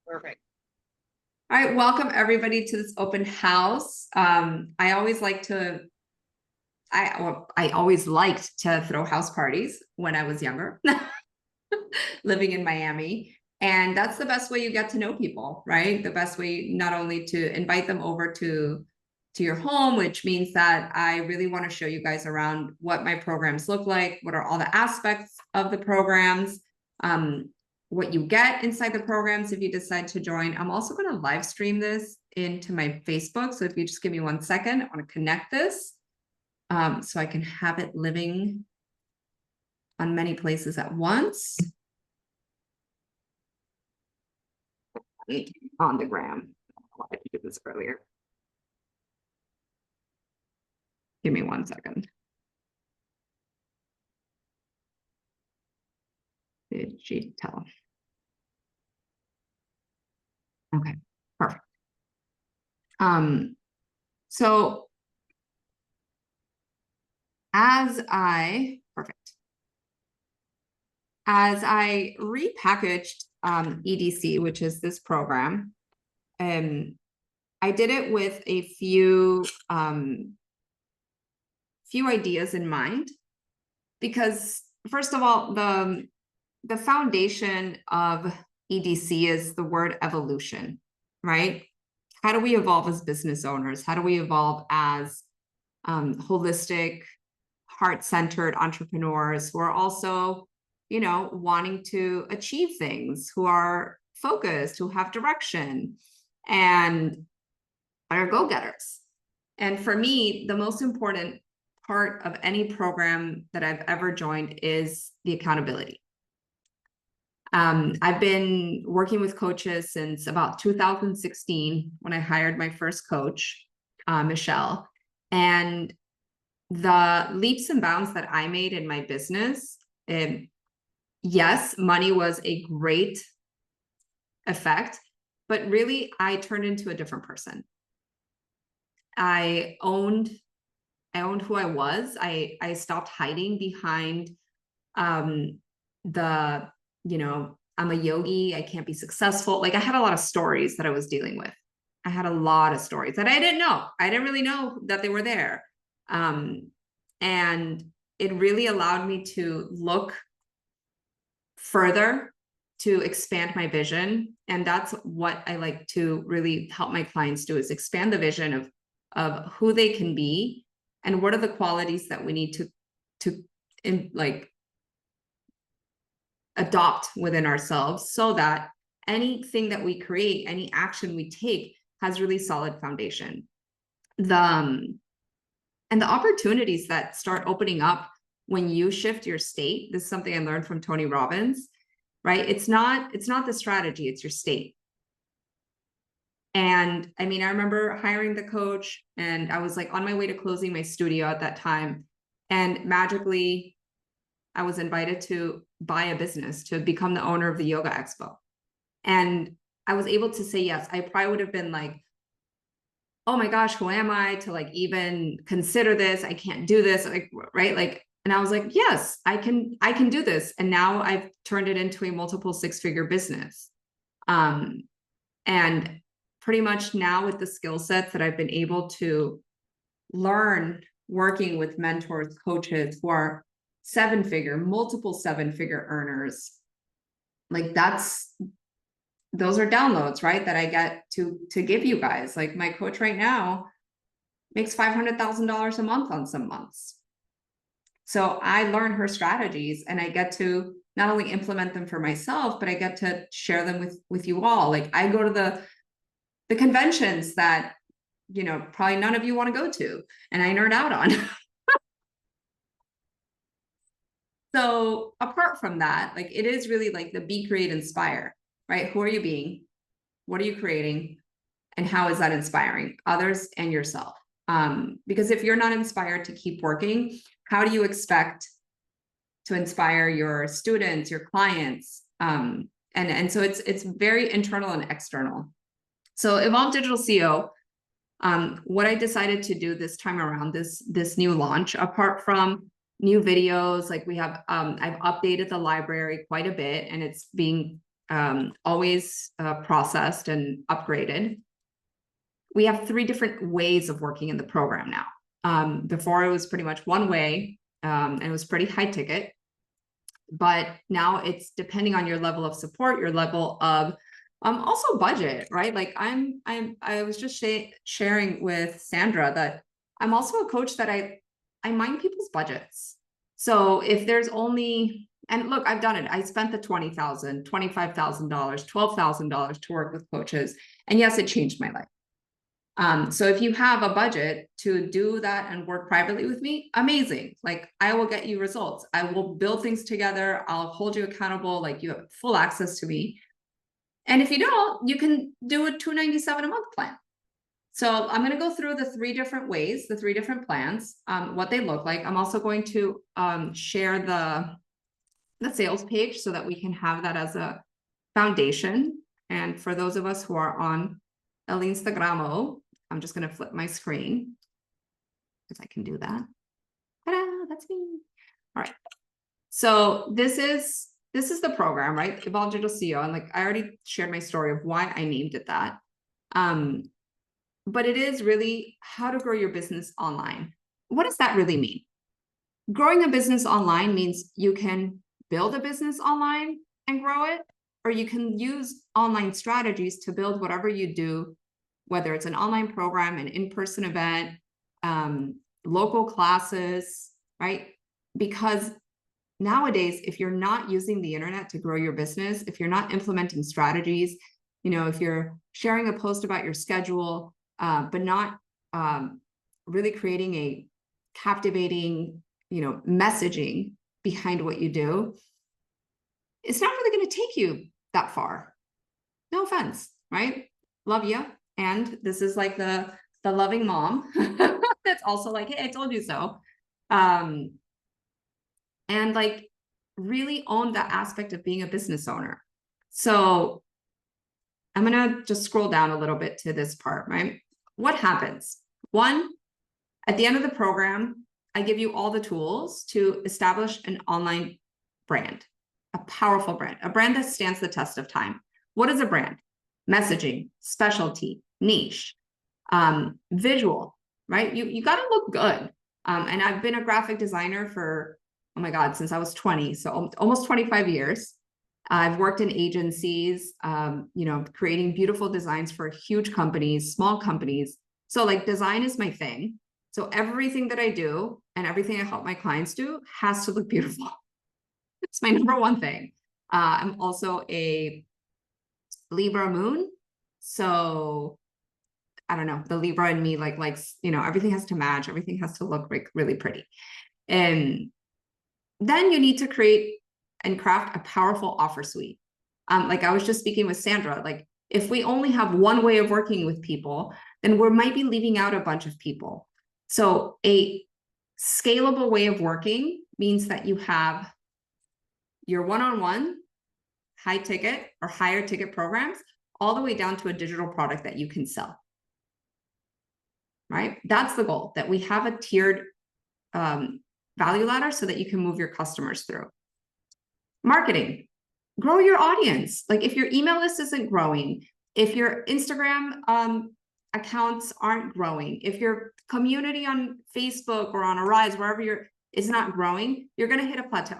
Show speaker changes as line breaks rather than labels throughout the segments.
Perfect. All right, welcome everybody to this open house. I always liked to throw house parties when I was younger, living in Miami. And that's the best way you get to know people, right? The best way not only to invite them over to your home, which means that I really want to show you guys around what my programs look like, what are all the aspects of the programs, what you get inside the programs if you decide to join. I'm also going to live stream this into my Facebook. So if you just give me 1 second, I want to connect this so I can have it living on many places at once. On the gram. I did this earlier. Give me 1 second. Digital. Okay, perfect. So as I repackaged EDC, which is this program, I did it with a few ideas in mind, because first of all, the foundation of EDC is the word evolution, right? How do we evolve as business owners? How do we evolve as holistic, heart-centered entrepreneurs who are also, wanting to achieve things, who are focused, who have direction, and are go-getters? And for me, the most important part of any program that I've ever joined is the accountability. I've been working with coaches since about 2016 when I hired my first coach, Michelle. And the leaps and bounds that I made in my business, yes, money was a great effect, but really I turned into a different person. I owned who I was. I stopped hiding behind I'm a yogi, I can't be successful. Like, I had a lot of stories that I was dealing with. I had a lot of stories that I didn't know. I didn't really know that they were there. And it really allowed me to look further, to expand my vision. And that's what I like to really help my clients do, is expand the vision of who they can be and what are the qualities that we need to adopt within ourselves, so that anything that we create, any action we take, has really solid foundation. And the opportunities that start opening up when you shift your state, this is something I learned from Tony Robbins, right? It's not the strategy, it's your state. And I mean, I remember hiring the coach, and I was like on my way to closing my studio at that time. And magically, I was invited to buy a business, to become the owner of the Yoga Expo. And I was able to say yes. I probably would have been like, oh my gosh, who am I to like even consider this? I can't do this, like, right? Like, and I was like, yes, I can do this. And now I've turned it into a multiple six-figure business. And pretty much now, with the skill sets that I've been able to learn working with mentors, coaches who are multiple seven-figure earners, like those are downloads, right? That I get to give you guys. Like, my coach right now makes $500,000 a month on some months. So I learn her strategies, and I get to not only implement them for myself, but I get to share them with you all. Like, I go to the conventions that, probably none of you want to go to, and I nerd out on. So apart from that, like, it is really like the be, create, inspire, right? Who are you being? What are you creating? And how is that inspiring others and yourself? Because if you're not inspired to keep working, how do you expect to inspire your students, your clients? And so it's very internal and external. So Evolve Digital CEO, what I decided to do this time around, this new launch, apart from new videos, like we have, I've updated the library quite a bit, and it's being always processed and upgraded. We have 3 different ways of working in the program now. Before it was pretty much one way, and it was pretty high ticket. But now it's depending on your level of support, your level of also budget, right? Like I was just sharing with Sandra that I'm also a coach that I mind people's budgets. So if there's only, and look, I've done it. I spent the $20,000, $25,000, $12,000 to work with coaches. And yes, it changed my life. So if you have a budget to do that and work privately with me, amazing. Like I will get you results. I will build things together. I'll hold you accountable. Like you have full access to me. And if you don't, you can do a $297 a month plan. So I'm going to go through the 3 different ways, the 3 different plans, what they look like. I'm also going to share the sales page so that we can have that as a foundation. And for those of us who are on El Instagramo, I'm just going to flip my screen because I can do that. Ta-da, that's me. All right. So this is the program, right? Evolve Digital CEO. And like I already shared my story of why I named it that. But it is really how to grow your business online. What does that really mean? Growing a business online means you can build a business online and grow it, or you can use online strategies to build whatever you do, whether it's an online program, an in-person event, local classes, right? Because nowadays, if you're not using the internet to grow your business, if you're not implementing strategies, if you're sharing a post about your schedule, but not really creating a captivating, messaging behind what you do, it's not really going to take you that far. No offense, right? Love you. And this is like the loving mom that's also like, hey, I told you so. And like really own that aspect of being a business owner. So I'm going to just scroll down a little bit to this part, right? What happens? 1, at the end of the program, I give you all the tools to establish an online brand, a powerful brand, a brand that stands the test of time. What is a brand? Messaging, specialty, niche, visual, right? You got to look good. And I've been a graphic designer for, oh my God, since I was 20, so almost 25 years. I've worked in agencies, creating beautiful designs for huge companies, small companies. So like design is my thing. So everything that I do and everything I help my clients do has to look beautiful. It's my number 1 thing. I'm also a Libra moon. So I don't know, the Libra in me likes, everything has to match. Everything has to look really pretty. And then you need to create and craft a powerful offer suite. Like I was just speaking with Sandra, like if we only have one way of working with people, then we might be leaving out a bunch of people. So a scalable way of working means that you have your one-on-one, high ticket or higher ticket programs, all the way down to a digital product that you can sell. Right? That's the goal, that we have a tiered value ladder so that you can move your customers through. Marketing, grow your audience. Like if your email list isn't growing, if your Instagram accounts aren't growing, if your community on Facebook or on Arise, wherever is not growing, you're going to hit a plateau.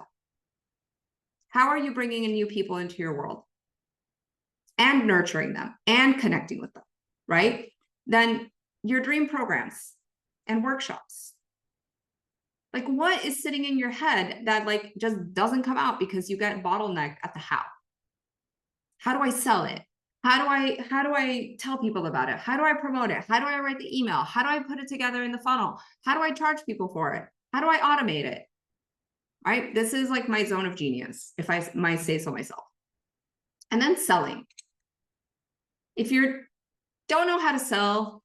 How are you bringing in new people into your world and nurturing them and connecting with them, right? Then your dream programs and workshops. Like what is sitting in your head that like just doesn't come out because you get bottlenecked at the how? How do I sell it? How do I tell people about it? How do I promote it? How do I write the email? How do I put it together in the funnel? How do I charge people for it? How do I automate it? Right? This is like my zone of genius, if I might say so myself. And then selling. If you don't know how to sell,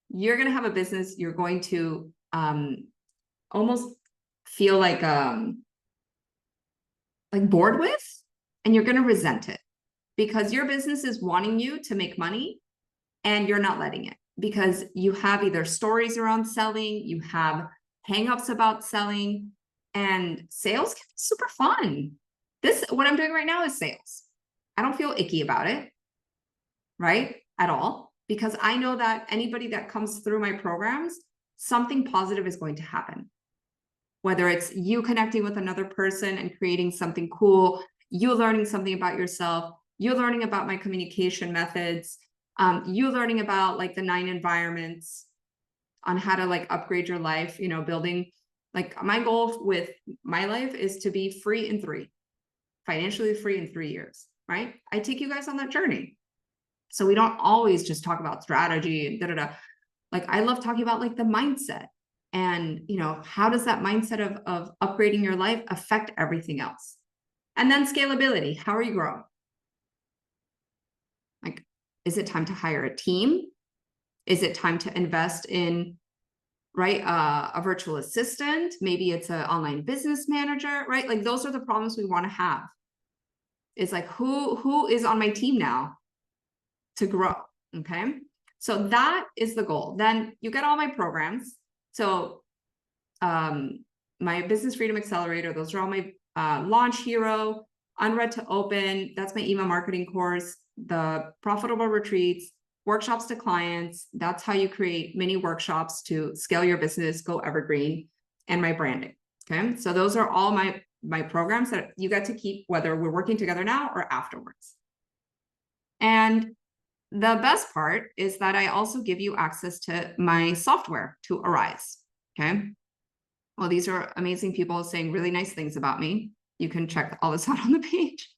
you're going to have a business you're going to almost feel like bored with, and you're going to resent it because your business is wanting you to make money and you're not letting it because you have either stories around selling, you have hangups about selling, and sales can be super fun. what I'm doing right now is sales. I don't feel icky about it, right? At all, because I know that anybody that comes through my programs, something positive is going to happen. Whether it's you connecting with another person and creating something cool, you learning something about yourself, you learning about my communication methods, you learning about like the 9 environments on how to like upgrade your life, you know, building, like my goal with my life is to be free in 3, financially free in 3 years, right? I take you guys on that journey. So we don't always just talk about strategy and da-da-da. Like I love talking about like the mindset and, you know, how does that mindset of upgrading your life affect everything else? And then scalability. How are you growing? Like, is it time to hire a team? Is it time to invest in, right, a virtual assistant? Maybe it's an online business manager, right? Like those are the problems we want to have. It's like, who is on my team now to grow? Okay. So that is the goal. Then you get all my programs. So my Business Freedom Accelerator, those are all my Launch Hero, Unread to Open, that's my email marketing course, the Profitable Retreats, workshops to clients, that's how you create mini workshops to scale your business, go evergreen, and my branding. Okay, so those are all my programs that you get to keep whether we're working together now or afterwards. And the best part is that I also give you access to my software to Arise. Okay. Well, these are amazing people saying really nice things about me. You can check all this out on the page.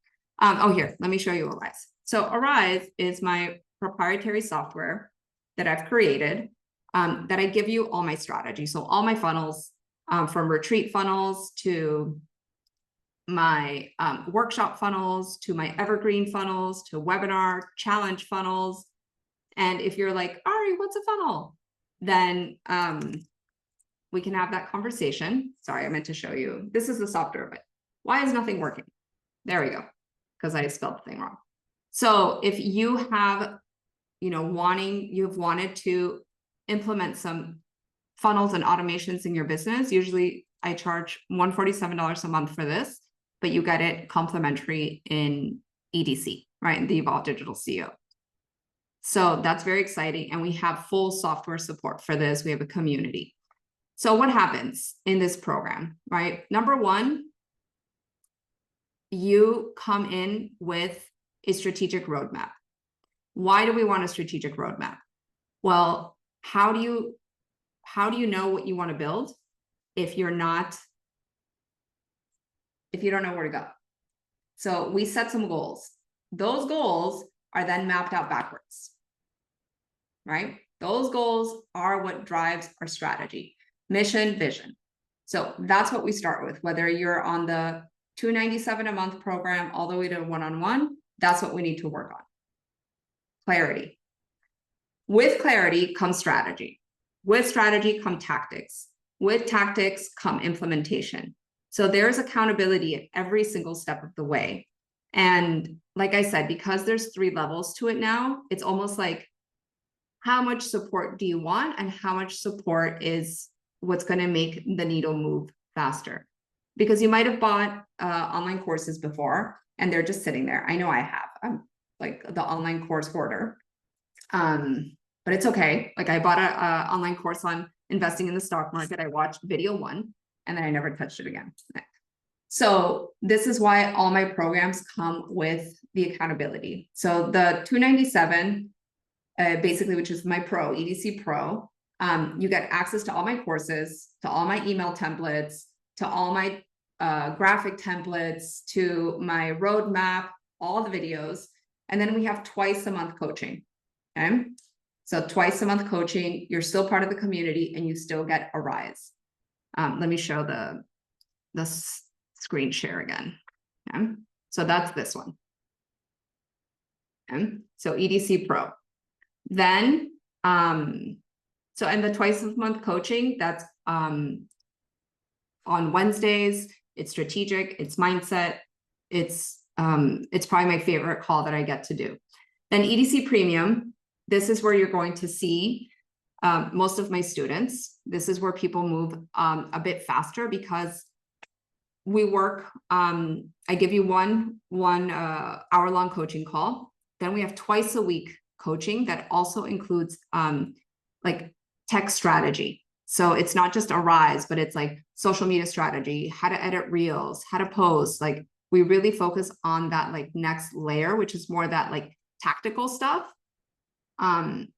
Oh, here, let me show you Arise. So Arise is my proprietary software that I've created that I give you all my strategy. So all my funnels, from retreat funnels to my workshop funnels, to my evergreen funnels, to webinar challenge funnels. And if you're like, Ari, what's a funnel? Then we can have that conversation. Sorry, I meant to show you. This is the software, but why is nothing working? There we go, because I spelled the thing wrong. So if you have, you know, you've wanted to implement some funnels and automations in your business, usually I charge $147 a month for this, but you get it complimentary in EDC, right? In the Evolve Digital CEO. So that's very exciting. And we have full software support for this. We have a community. So what happens in this program, right? Number one, you come in with a strategic roadmap. Why do we want a strategic roadmap? Well, how do you know what you want to build if you don't know where to go? So we set some goals. Those goals are then mapped out backwards, right? Those goals are what drives our strategy, mission, vision. So that's what we start with, whether you're on the $297 a month program all the way to one-on-one, that's what we need to work on. Clarity. With clarity comes strategy. With strategy come tactics. With tactics come implementation. So there's accountability at every single step of the way. And like I said, because there's 3 levels to it now, it's almost like how much support do you want and how much support is what's going to make the needle move faster. Because you might have bought online courses before and they're just sitting there. I know I have. I'm like the online course hoarder. But it's okay. Like I bought a online course on investing in the stock market. I watched video 1 and then I never touched it again. So this is why all my programs come with the accountability. So the $297, basically, which is my Pro, EDC Pro, you get access to all my courses, to all my email templates, to all my graphic templates, to my roadmap, all the videos. And then we have twice a month coaching. Okay. So twice a month coaching, you're still part of the community and you still get Arise. Let me show the screen share again. Okay. So that's this one. Okay. So EDC Pro. Then, so and the twice a month coaching, that's on Wednesdays, it's strategic, it's mindset, it's probably my favorite call that I get to do. Then EDC Premium, this is where you're going to see most of my students. This is where people move a bit faster because we work, I give you one hour-long coaching call. Then we have twice a week coaching that also includes like tech strategy. So it's not just Arise, but it's like social media strategy, how to edit reels, how to post. Like we really focus on that like next layer, which is more that like tactical stuff. And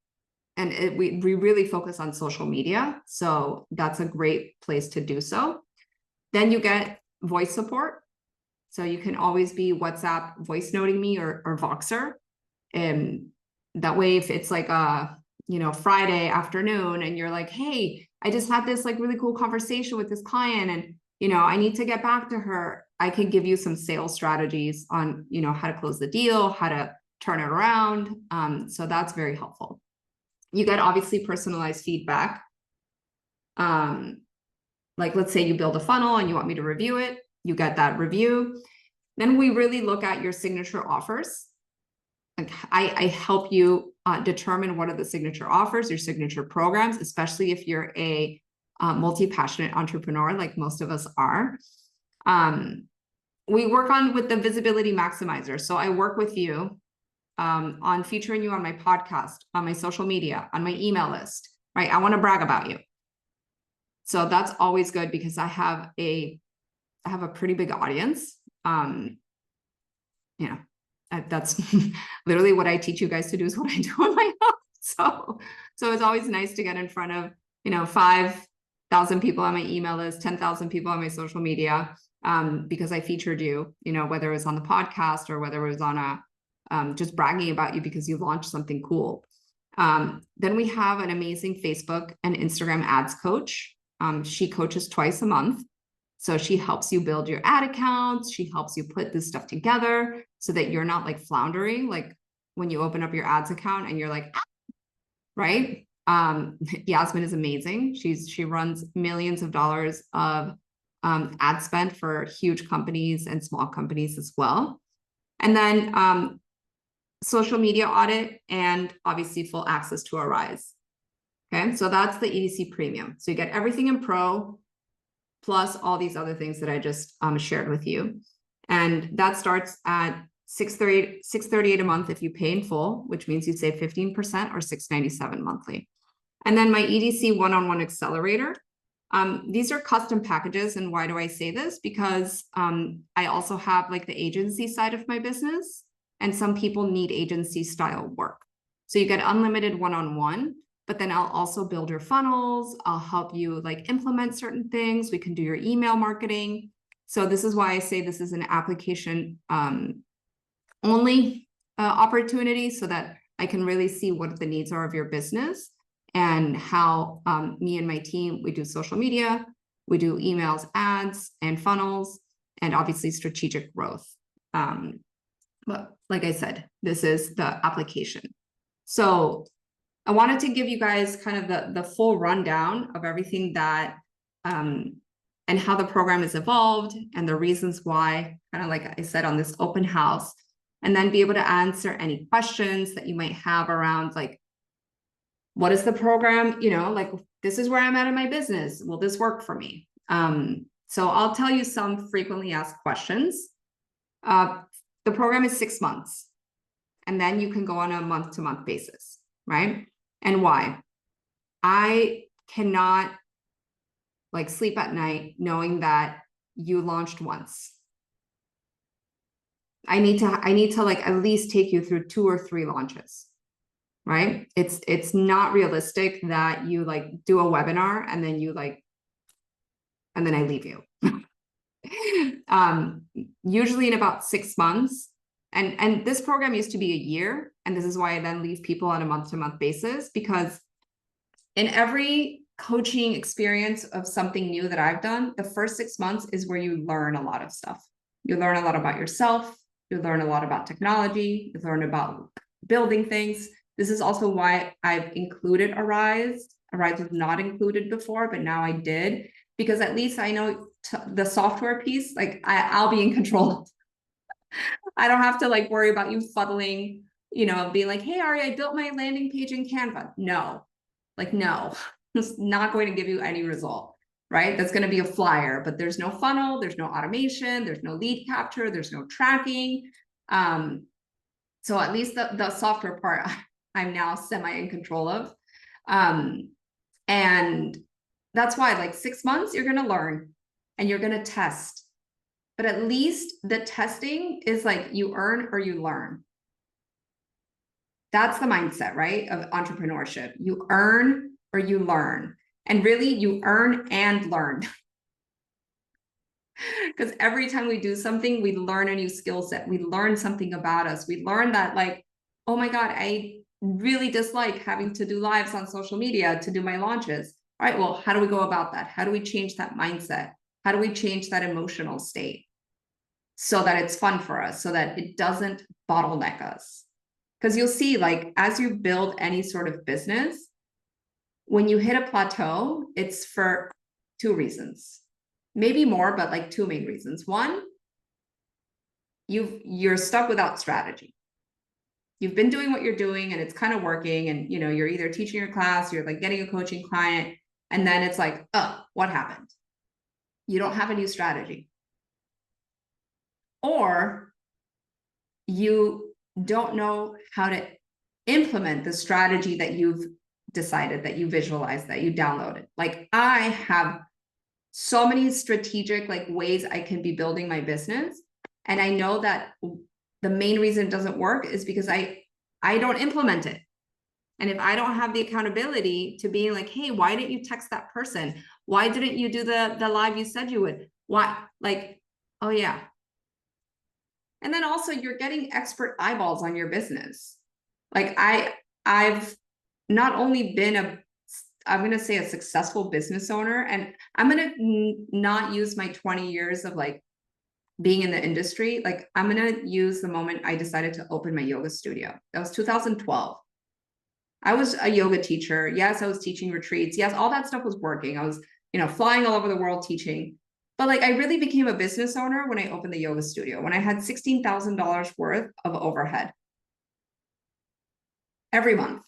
we really focus on social media. So that's a great place to do so. Then you get voice support. So you can always be WhatsApp voice noting me or Voxer. And that way, if it's like a, Friday afternoon and you're like, hey, I just had this like really cool conversation with this client and, I need to get back to her. I can give you some sales strategies on, how to close the deal, how to turn it around. So that's very helpful. You get obviously personalized feedback. Like let's say you build a funnel and you want me to review it, you get that review. Then we really look at your signature offers. Like I help you determine what are the signature offers, your signature programs, especially if you're a multi-passionate entrepreneur, like most of us are. We work with the visibility maximizer. So I work with you on featuring you on my podcast, on my social media, on my email list, right? I want to brag about you. So that's always good because I have a pretty big audience. That's literally what I teach you guys to do is what I do on my own. So it's always nice to get in front of, 5,000 people on my email list, 10,000 people on my social media, because I featured you, whether it was on the podcast or whether it was on just bragging about you because you launched something cool. Then we have an amazing Facebook and Instagram ads coach. She coaches twice a month. So she helps you build your ad accounts. She helps you put this stuff together so that you're not like floundering, like when you open up your ads account and you're like, ah! Right? Yasmin is amazing. She runs millions of dollars of ad spend for huge companies and small companies as well. And then social media audit and obviously full access to Arise. Okay, so that's the EDC premium. So you get everything in pro, plus all these other things that I just shared with you. And that starts at $638 a month if you pay in full, which means you save 15% or $697 monthly. And then my EDC one-on-one accelerator. These are custom packages. And why do I say this? Because I also have like the agency side of my business, and some people need agency style work. So you get unlimited one-on-one. But then I'll also build your funnels. I'll help you like implement certain things. We can do your email marketing. So this is why I say this is an application only opportunity so that I can really see what the needs are of your business and how me and my team, we do social media, we do emails, ads, and funnels, and obviously strategic growth. But like I said, this is the application. So I wanted to give you guys kind of the full rundown of everything that and how the program has evolved and the reasons why, kind of like I said on this open house, and then be able to answer any questions that you might have around like, what is the program? Like this is where I'm at in my business. Will this work for me? So I'll tell you some frequently asked questions. The program is 6 months, and then you can go on a month-to-month basis, right? And why? I cannot like sleep at night knowing that you launched once. I need to like at least take you through 2 or 3 launches, right? It's not realistic that you like do a webinar and then you like, and then I leave you. Usually in about 6 months. And this program used to be a year. And this is why I then leave people on a month-to-month basis, because in every coaching experience of something new that I've done, the first 6 months is where you learn a lot of stuff. You learn a lot about yourself. You learn a lot about technology. You learn about building things. This is also why I've included Arise. Arise was not included before, but now I did, because at least I know the software piece, like I'll be in control. I don't have to like worry about you fuddling, being like, hey, Ari, I built my landing page in Canva. No, it's not going to give you any result. right? That's going to be a flyer, but there's no funnel, there's no automation, there's no lead capture, there's no tracking. So at least the software part, I'm now semi in control of. And that's why, like, 6 months, you're going to learn and you're going to test. But at least the testing is like you earn or you learn. That's the mindset, right, of entrepreneurship. You earn or you learn. And really, you earn and learn. Because every time we do something, we learn a new skill set. We learn something about us. We learn that, like, oh my God, I really dislike having to do lives on social media to do my launches. All right, well, how do we go about that? How do we change that mindset? How do we change that emotional state so that it's fun for us, so that it doesn't bottleneck us? Because you'll see, like, as you build any sort of business, when you hit a plateau, it's for 2 reasons, maybe more, but like 2 main reasons. One, you're stuck without strategy. You've been doing what you're doing and it's kind of working, and you're either teaching your class, you're like getting a coaching client, and then it's like, oh, what happened? You don't have a new strategy. Or you don't know how to implement the strategy that you've decided, that you visualized, that you downloaded. Like, I have so many strategic like ways I can be building my business. And I know that the main reason it doesn't work is because I don't implement it. And if I don't have the accountability to being like, hey, why didn't you text that person? Why didn't you do the live you said you would? Why? Like, oh yeah. And then also, you're getting expert eyeballs on your business. Like, I've not only been I'm going to say a successful business owner, and I'm going to not use my 20 years of like being in the industry. Like, I'm going to use the moment I decided to open my yoga studio. That was 2012. I was a yoga teacher. Yes, I was teaching retreats. Yes, all that stuff was working. I was, flying all over the world teaching. But like, I really became a business owner when I opened the yoga studio, when I had $16,000 worth of overhead every month.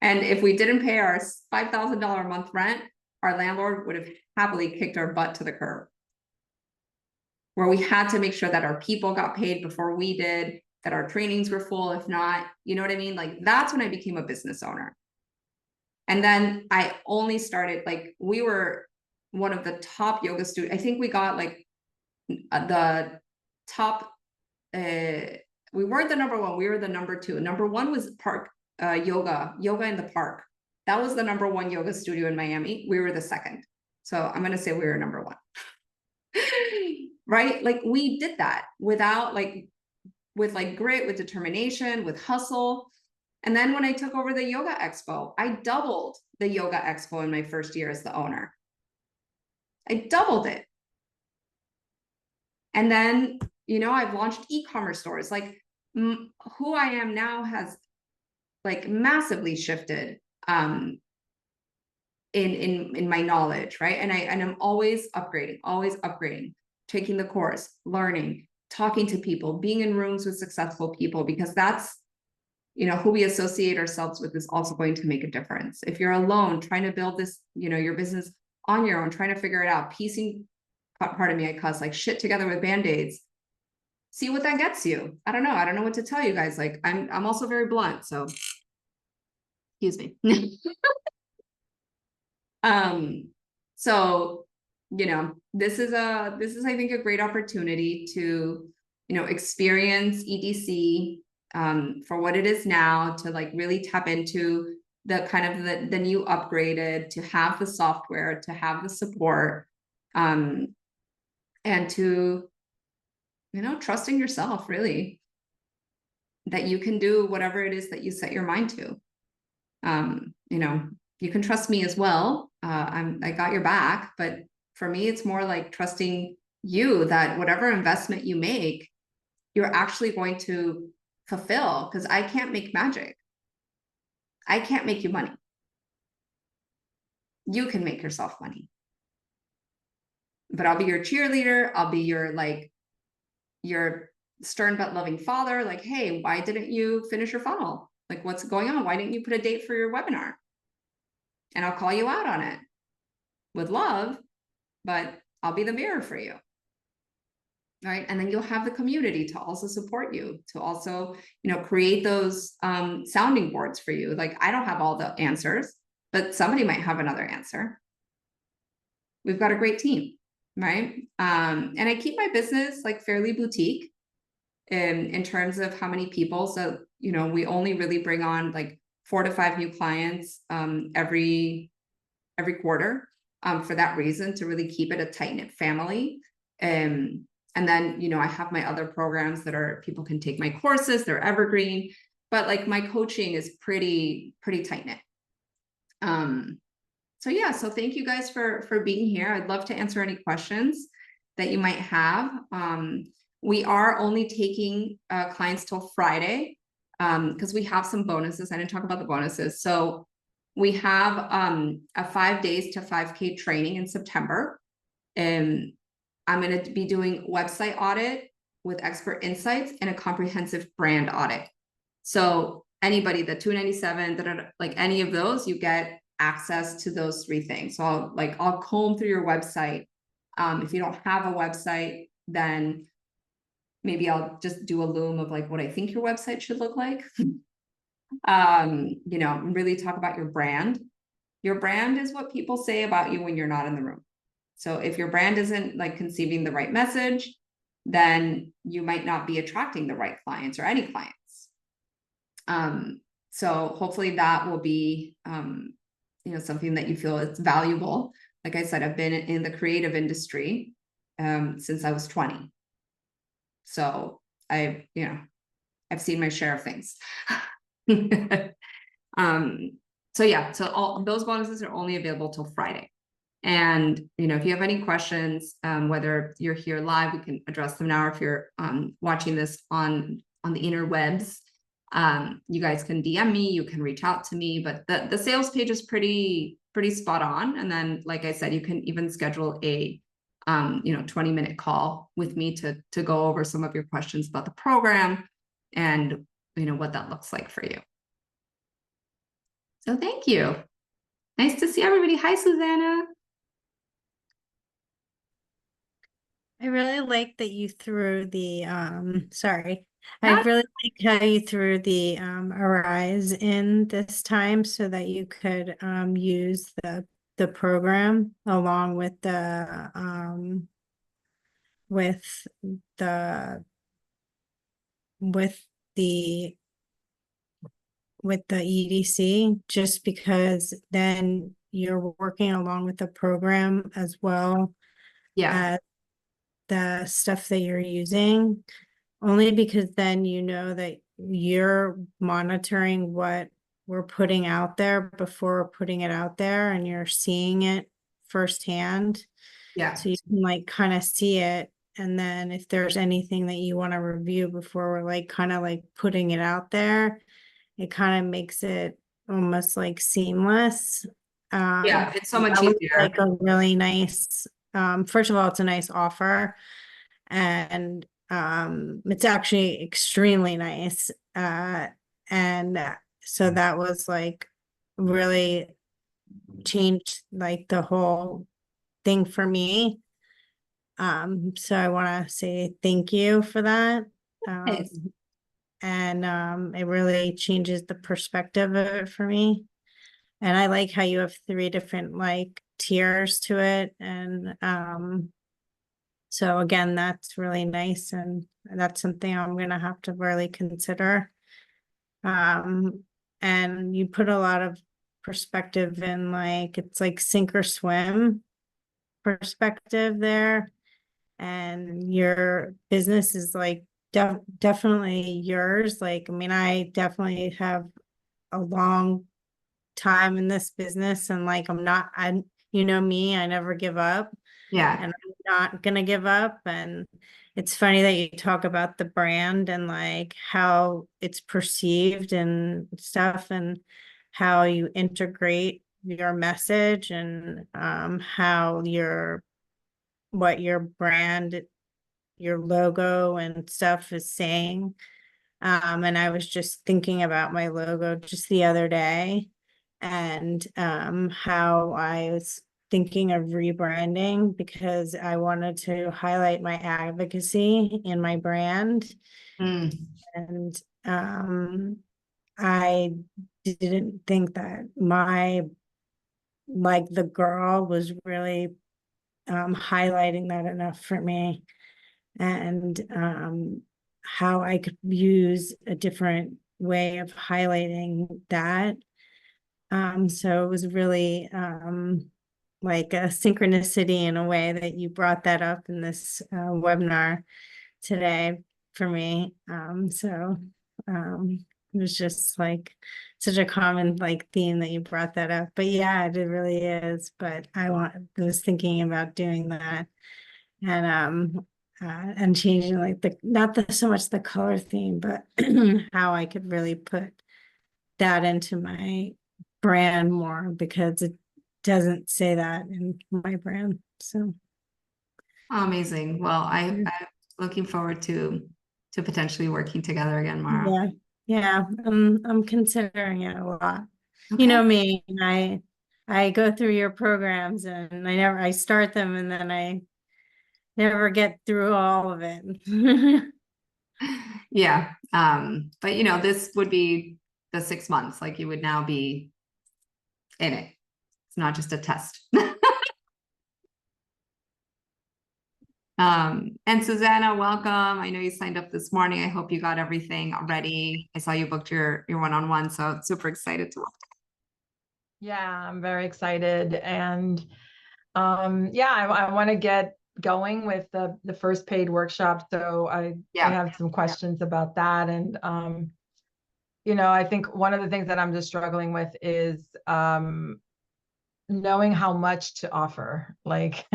And if we didn't pay our $5,000 a month rent, our landlord would have happily kicked our butt to the curb. Where we had to make sure that our people got paid before we did, that our trainings were full. If not, you know what I mean? Like, that's when I became a business owner. And then I only started, like, we were one of the top yoga studios. I think we got like the top, we weren't the number 1, we were the number 2. Number 1 was Park yoga in the Park. That was the number 1 yoga studio in Miami. We were the second. So I'm going to say we were number 1. Right? Like, we did that with like grit, with determination, with hustle. And then when I took over the Yoga Expo, I doubled the Yoga Expo in my first year as the owner. I doubled it. And then, I've launched e-commerce stores. Like, who I am now has like massively shifted in my knowledge, right? And I'm always upgrading, taking the course, learning, talking to people, being in rooms with successful people, because that's, who we associate ourselves with is also going to make a difference. If you're alone trying to build this, your business on your own, trying to figure it out, piecing, pardon me, I cuss, like shit together with band-aids, see what that gets you. I don't know what to tell you guys. Like, I'm also very blunt, so excuse me. So, this is I think a great opportunity to, experience EDC for what it is now, to like really tap into the kind of the new upgraded, to have the software, to have the support, and to, trust in yourself, really, that you can do whatever it is that you set your mind to. You can trust me as well. I got your back, but for me, it's more like trusting you that whatever investment you make, you're actually going to fulfill, because I can't make magic. I can't make you money. You can make yourself money. But I'll be your cheerleader. I'll be your stern but loving father. Like, hey, why didn't you finish your funnel? Like, what's going on? Why didn't you put a date for your webinar? and I'll call you out on it with love, but I'll be the mirror for you. Right. And then you'll have the community to also support you, to also, create those sounding boards for you. Like, I don't have all the answers, but somebody might have another answer. We've got a great team, right? And I keep my business like fairly boutique in terms of how many people. So, we only really bring on like 4 to 5 new clients every quarter for that reason, to really keep it a tight-knit family. And then, I have my other programs that are, people can take my courses, they're evergreen, but like my coaching is pretty tight-knit. So yeah, so thank you guys for being here. I'd love to answer any questions that you might have. We are only taking clients till Friday because we have some bonuses. I didn't talk about the bonuses. So we have a 5 days to 5K training in September. And I'm going to be doing website audit with expert insights and a comprehensive brand audit. So anybody, the 297, like any of those, you get access to those 3 things. So I'll comb through your website. If you don't have a website, then maybe I'll just do a loom of like what I think your website should look like. Really talk about your brand. Your brand is what people say about you when you're not in the room. So if your brand isn't like conceiving the right message, then you might not be attracting the right clients or any clients. So hopefully that will be, something that you feel is valuable. Like I said, I've been in the creative industry since I was 20. So I've seen my share of things. So yeah, so all those bonuses are only available till Friday. And, if you have any questions, whether you're here live, we can address them now. Or if you're watching this on the interwebs, you guys can DM me, you can reach out to me, but the sales page is pretty spot on. And then, like I said, you can even schedule a 20-minute call with me to go over some of your questions about the program and what that looks like for you. So thank you. Nice to see everybody. Hi, Susanna.
I really like that you threw the I really like how you threw the Arise in this time so that you could use the program along with the with the with the EDC, just because then you're working along with the program as well as the stuff that you're using, only because then that you're monitoring what we're putting out there before we're putting it out there, and you're seeing it firsthand.
Yeah.
So you can like kind of see it, and then if there's anything that you want to review before we're like kind of like putting it out there, it kind of makes it almost like seamless.
Yeah, it's so much
that was
easier.
like a really nice, first of all, it's a nice offer, and it's actually extremely nice. And so that was like really changed like the whole thing for me. So I want to say thank you for that.
Nice.
And it really changes the perspective of it for me. And I like how you have 3 different like tiers to it. And so again, that's really nice, and that's something I'm gonna have to really consider. And you put a lot of perspective in, like it's like sink or swim perspective there, and your business is like definitely yours. Like, I mean, I definitely have a long time in this business, and like I me, I never give up.
Yeah.
And I'm not gonna give up. And it's funny that you talk about the brand and like how it's perceived and stuff, and how you integrate your message, and how what your brand, your logo and stuff is saying. And I was just thinking about my logo just the other day, and how I was thinking of rebranding because I wanted to highlight my advocacy in my brand.
Mm,
And I didn't think that my like the girl was really highlighting that enough for me, and how I could use a different way of highlighting that. So it was really like a synchronicity in a way that you brought that up in this webinar today for me. It was just like such a common like theme that you brought that up. But yeah, it really is. But I was thinking about doing that, and changing like the not the so much the color theme, but how I could really put that into my brand more, because it doesn't say that in my brand. So
amazing. Well,
yeah.
I'm looking forward to potentially working together again, Mara.
Yeah, yeah, I'm considering it a lot. You
Okay.
know me, I go through your programs and I start them and then I never get through all of it.
Yeah. But this would be the 6 months, like you would now be in it. It's not just a test. And Susanna, welcome. I know you signed up this morning. I hope you got everything ready. I saw you booked your one-on-one, so super excited to.
Yeah, I'm very excited. And yeah, I want to get going with the first paid workshop. So I
Yeah.
have some questions about that. And I think one of the things that I'm just struggling with is knowing how much to offer. Like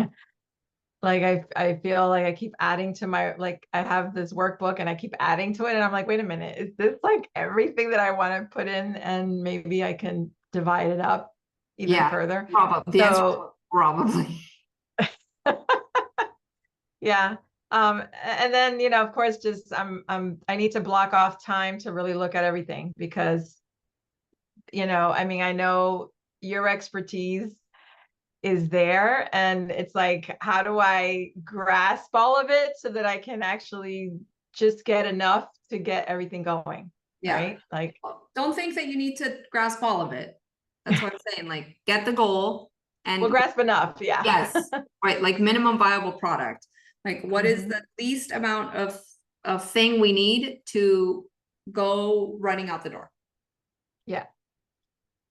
I feel like I keep adding to my, like I have this workbook and I keep adding to it and I'm like, wait a minute, is this like everything that I want to put in, and maybe I can divide it up even
Yeah,
further.
probably. The answer is probably.
Yeah. And then, of course, just I need to block off time to really look at everything because, I mean, I know your expertise is there, and it's like, how do I grasp all of it so that I can actually just get enough to get everything going?
Yeah.
Right? Like,
Don't think that you need to grasp all of it. That's what I'm saying. Like, get the goal and
we'll grasp enough. Yeah.
yes, right. Like minimum viable product. Like, what is
Mhm.
the least amount of thing we need to go running out the door?
Yeah.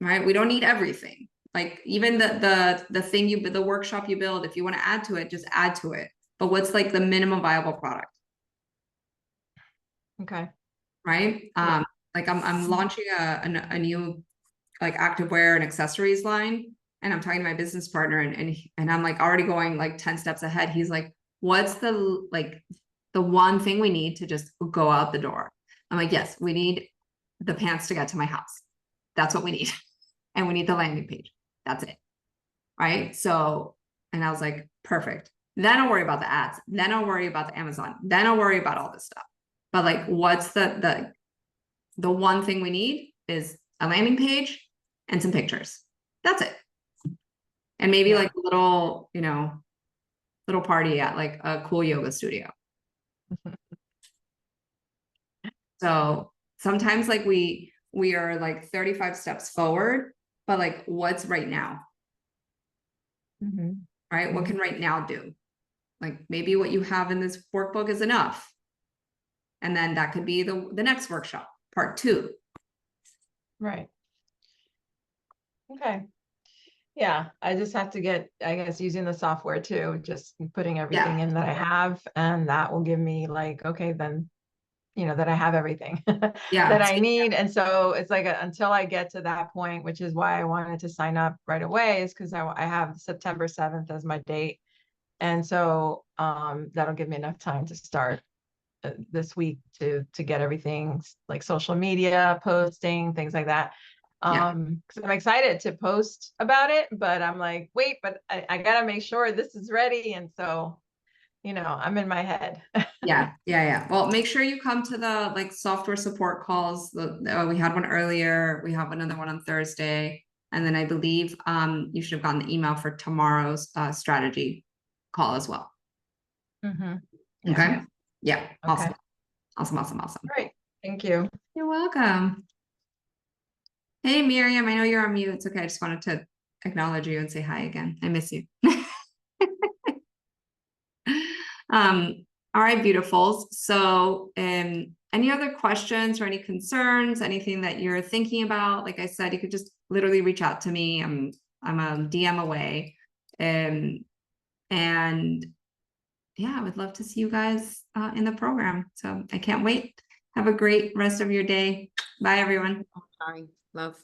Right. We don't need everything. Like even the thing the workshop you build, if you want to add to it, just add to it. But what's like the minimum viable product?
Okay.
Right.
Yeah.
Like I'm launching a new like activewear and accessories line, and I'm talking to my business partner, and I'm like already going like 10 steps ahead. He's like, what's the one thing we need to just go out the door? I'm like, yes, we need the pants to get to my house. That's what we need. And we need the landing page. That's it. Right. So, and I was like, perfect. Then I'll worry about the ads. Then I'll worry about the Amazon. Then I'll worry about all this stuff. But like, what's the one thing we need is a landing page and some pictures. That's it. And maybe like a little, little party at like a cool yoga studio. So sometimes like we are like 35 steps forward, but like what's right now?
Mm-hmm.
Right? What can right now do? Like maybe what you have in this workbook is enough. And then that could be the next workshop, part 2.
Right. Okay. Yeah, I just have to get, I guess, using the software too, just putting everything in that I have, and that will give me like, okay, then, that I have everything
Yeah.
that I need. And so it's like until I get to that point, which is why I wanted to sign up right away, is because I have September 7th as my date. And so that'll give me enough time to start this week to get everything like social media posting, things like that. Because I'm excited to post about it, but I'm like, wait, but I gotta make sure this is ready. And so, I'm in my head.
Yeah. Well, make sure you come to the like software support calls. We had one earlier. We have another one on Thursday. And then I believe you should have gotten the email for tomorrow's strategy call as well.
Mhm.
Okay. Yeah. Awesome.
Okay.
Awesome.
Great. Thank you.
You're welcome. Hey, Miriam, I know you're on mute. It's okay. I just wanted to acknowledge you and say hi again. I miss you. All right, beautifuls. So, any other questions or any concerns, anything that you're thinking about? Like I said, you could just literally reach out to me. I'm a DM away. And yeah, I would love to see you guys in the program. So I can't wait. Have a great rest of your day. Bye, everyone.
Sorry, love.